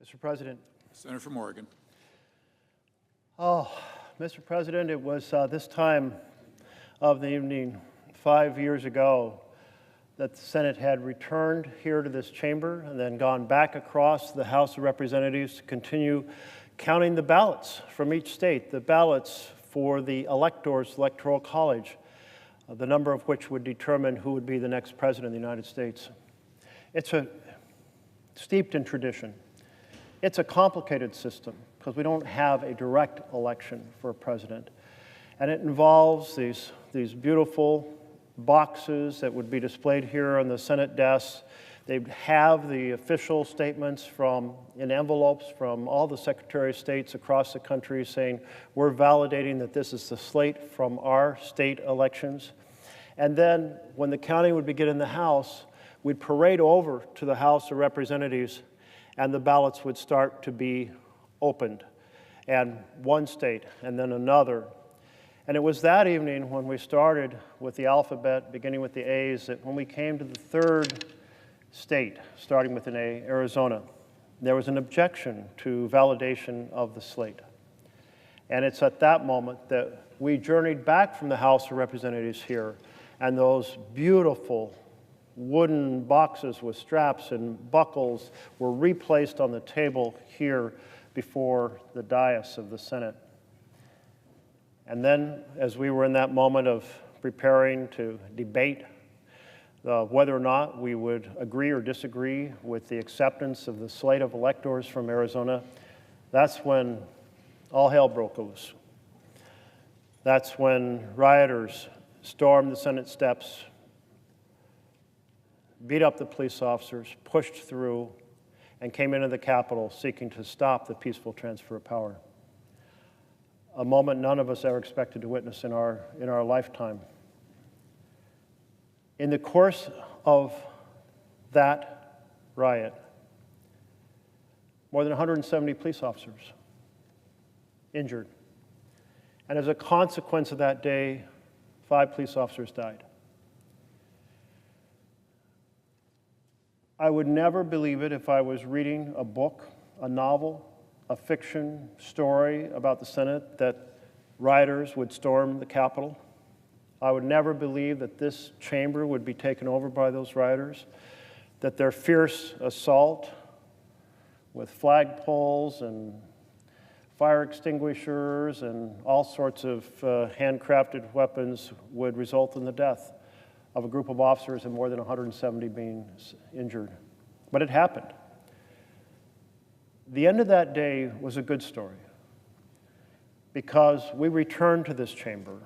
Mr. President. Senator from Oregon. Oh, Mr. President, it was this time of the evening 5 years ago that the Senate had returned here to this chamber and then gone back across the House of Representatives to continue counting the ballots from each state, the ballots for the electors, electoral college, the number of which would determine who would be the next president of the United States. It's steeped in tradition. It's a complicated system because we don't have a direct election for a president. And it involves these beautiful boxes that would be displayed here on the Senate desks. They'd have the official statements in envelopes from all the Secretary of States across the country saying, we're validating that this is the slate from our state elections. And then when the counting would begin in the House, we'd parade over to the House of Representatives and the ballots would start to be opened. And one state, and then another. And it was that evening when we started with the alphabet, beginning with the A's, that when we came to the third state, starting with an A, Arizona, there was an objection to validation of the slate. And it's at that moment that we journeyed back from the House of Representatives here, and those beautiful wooden boxes with straps and buckles were replaced on the table here before the dais of the Senate. And then, as we were in that moment of preparing to debate whether or not we would agree or disagree with the acceptance of the slate of electors from Arizona, that's when all hell broke loose. That's when rioters stormed the Senate steps, beat up the police officers, pushed through, and came into the Capitol seeking to stop the peaceful transfer of power. A moment none of us ever expected to witness in our lifetime. In the course of that riot, more than 170 police officers injured. And as a consequence of that day, 5 police officers died. I would never believe it if I was reading a book, a novel, a fiction story about the Senate that rioters would storm the Capitol. I would never believe that this chamber would be taken over by those rioters, that their fierce assault with flagpoles and fire extinguishers and all sorts of handcrafted weapons would result in the death of a group of officers and more than 170 being injured. But it happened. The end of that day was a good story because we returned to this chamber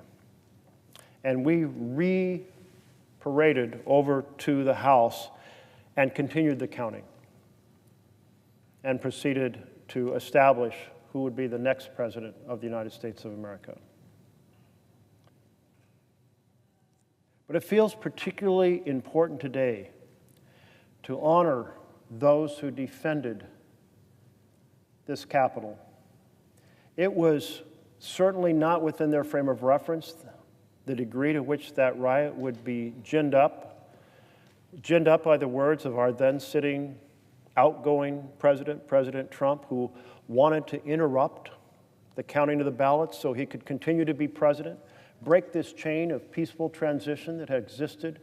and we re-paraded over to the House and continued the counting and proceeded to establish who would be the next president of the United States of America. But it feels particularly important today to honor those who defended this Capitol. It was certainly not within their frame of reference, the degree to which that riot would be ginned up by the words of our then sitting outgoing president, President Trump, who wanted to interrupt the counting of the ballots so he could continue to be president, break this chain of peaceful transition that had existed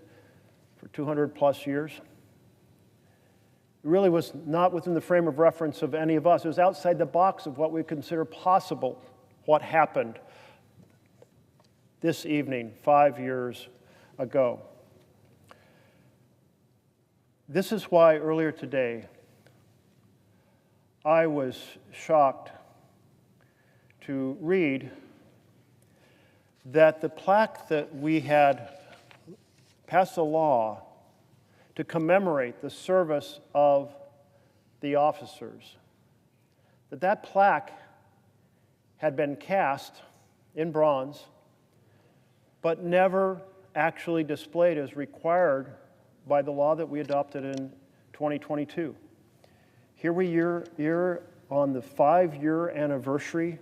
for 200 plus years. It really was not within the frame of reference of any of us. It was outside the box of what we consider possible, what happened this evening 5 years ago. This is why earlier today I was shocked to read that the plaque that we had passed a law to commemorate the service of the officers, that plaque had been cast in bronze, but never actually displayed as required by the law that we adopted in 2022. Here we are on the 5-year anniversary,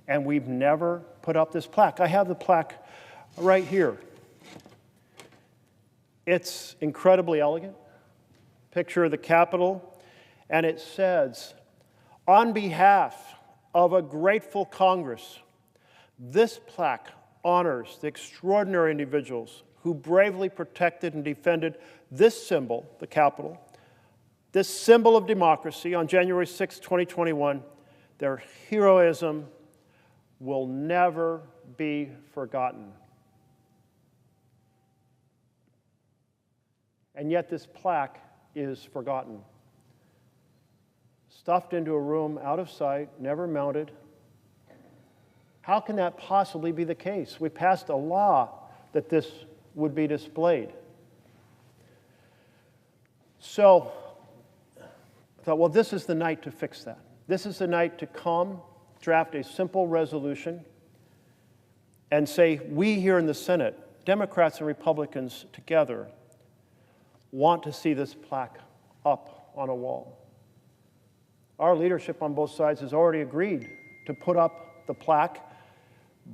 and we've never put up this plaque. I have the plaque right here. It's incredibly elegant, picture of the Capitol, and it says, On behalf of a grateful Congress, this plaque honors the extraordinary individuals who bravely protected and defended this symbol, the Capitol, this symbol of democracy on January 6, 2021. Their heroism will never be forgotten. And yet this plaque is forgotten. Stuffed into a room out of sight, never mounted. How can that possibly be the case? We passed a law that this would be displayed. So I thought, well, this is the night to fix that. This is the night to come, draft a simple resolution, and say, we here in the Senate, Democrats and Republicans together, want to see this plaque up on a wall. Our leadership on both sides has already agreed to put up the plaque,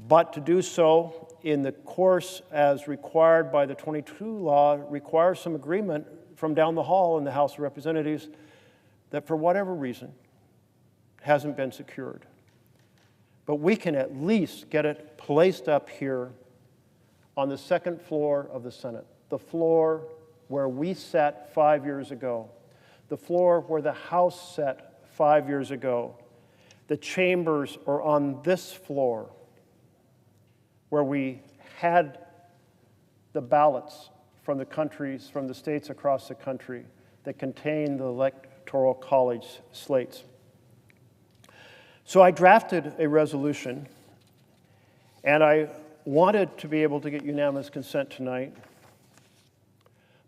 but to do so in the course as required by the 22 law requires some agreement from down the hall in the House of Representatives that for whatever reason hasn't been secured. But we can at least get it placed up here on the second floor of the Senate, the floor where we sat 5 years ago, the floor where the House sat 5 years ago. The chambers are on this floor where we had the ballots from the countries, from the states across the country that contain the electoral college slates. So I drafted a resolution, and I wanted to be able to get unanimous consent tonight,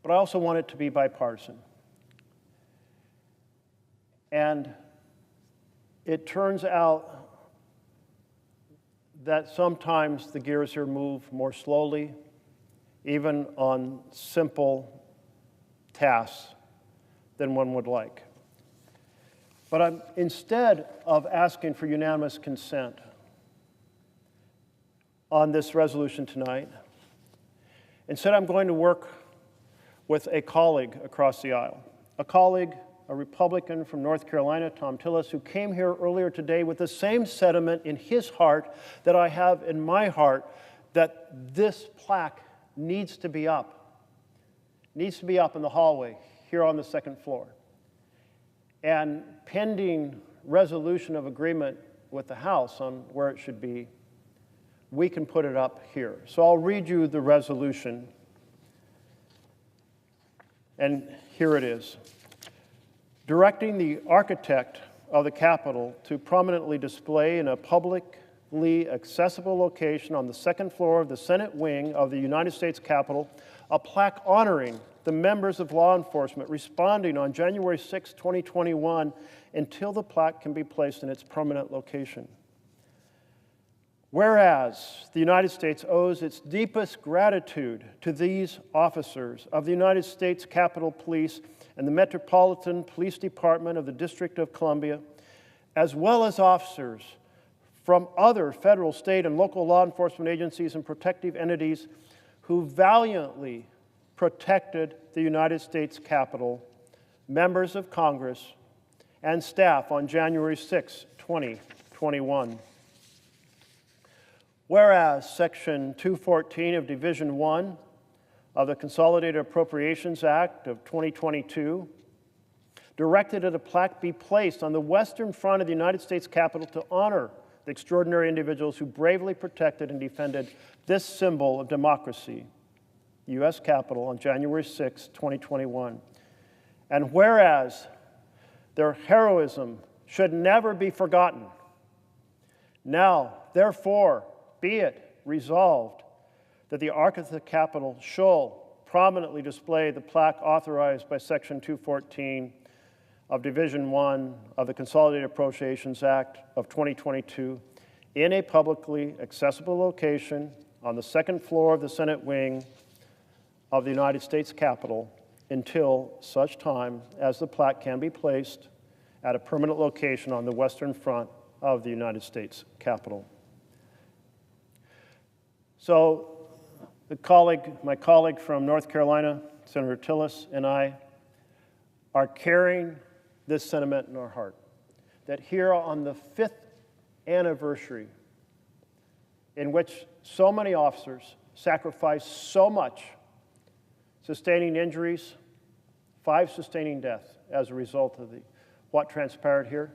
but I also want it to be bipartisan. And it turns out that sometimes the gears here move more slowly, even on simple tasks, than one would like. But instead of asking for unanimous consent on this resolution tonight, instead I'm going to work with a colleague across the aisle, a colleague, a Republican from North Carolina, Tom Tillis, who came here earlier today with the same sentiment in his heart that I have in my heart, that this plaque needs to be up in the hallway here on the second floor. And pending resolution of agreement with the House on where it should be, we can put it up here. So I'll read you the resolution, and here it is. Directing the architect of the Capitol to prominently display in a publicly accessible location on the second floor of the Senate wing of the United States Capitol a plaque honoring the members of law enforcement responding on January 6, 2021, until the plaque can be placed in its permanent location. Whereas the United States owes its deepest gratitude to these officers of the United States Capitol Police and the Metropolitan Police Department of the District of Columbia, as well as officers from other federal, state, and local law enforcement agencies and protective entities who valiantly protected the United States Capitol, members of Congress, and staff on January 6, 2021. Whereas Section 214 of Division 1 of the Consolidated Appropriations Act of 2022 directed that a plaque be placed on the western front of the United States Capitol to honor the extraordinary individuals who bravely protected and defended this symbol of democracy, the U.S. Capitol, on January 6, 2021. And whereas their heroism should never be forgotten, now, therefore, be it resolved that the architect of the Capitol shall prominently display the plaque authorized by Section 214 of Division 1 of the Consolidated Appropriations Act of 2022 in a publicly accessible location on the second floor of the Senate wing of the United States Capitol until such time as the plaque can be placed at a permanent location on the western front of the United States Capitol. So my colleague from North Carolina, Senator Tillis, and I are carrying this sentiment in our heart. that here on the 5th anniversary, in which so many officers sacrificed so much, sustaining injuries, 5 sustaining deaths as a result of what transpired here,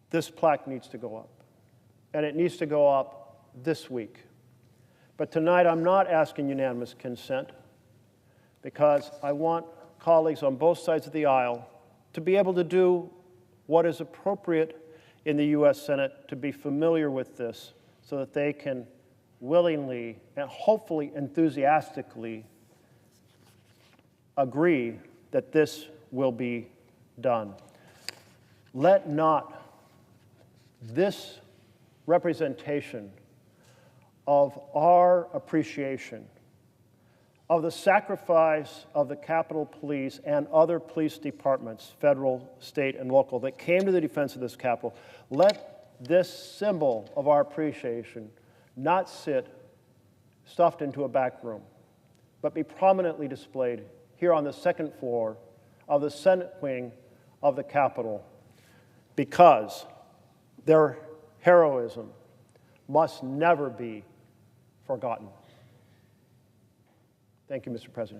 this plaque needs to go up. And it needs to go up this week. But tonight I'm not asking unanimous consent because I want colleagues on both sides of the aisle to be able to do what is appropriate in the U.S. Senate, to be familiar with this so that they can willingly and hopefully enthusiastically agree that this will be done. Let not this representation of our appreciation of the sacrifice of the Capitol Police and other police departments, federal, state, and local, that came to the defense of this Capitol, let this symbol of our appreciation not sit stuffed into a back room, but be prominently displayed here on the 2nd floor of the Senate wing of the Capitol, because their heroism must never be forgotten. Thank you, Mr. President.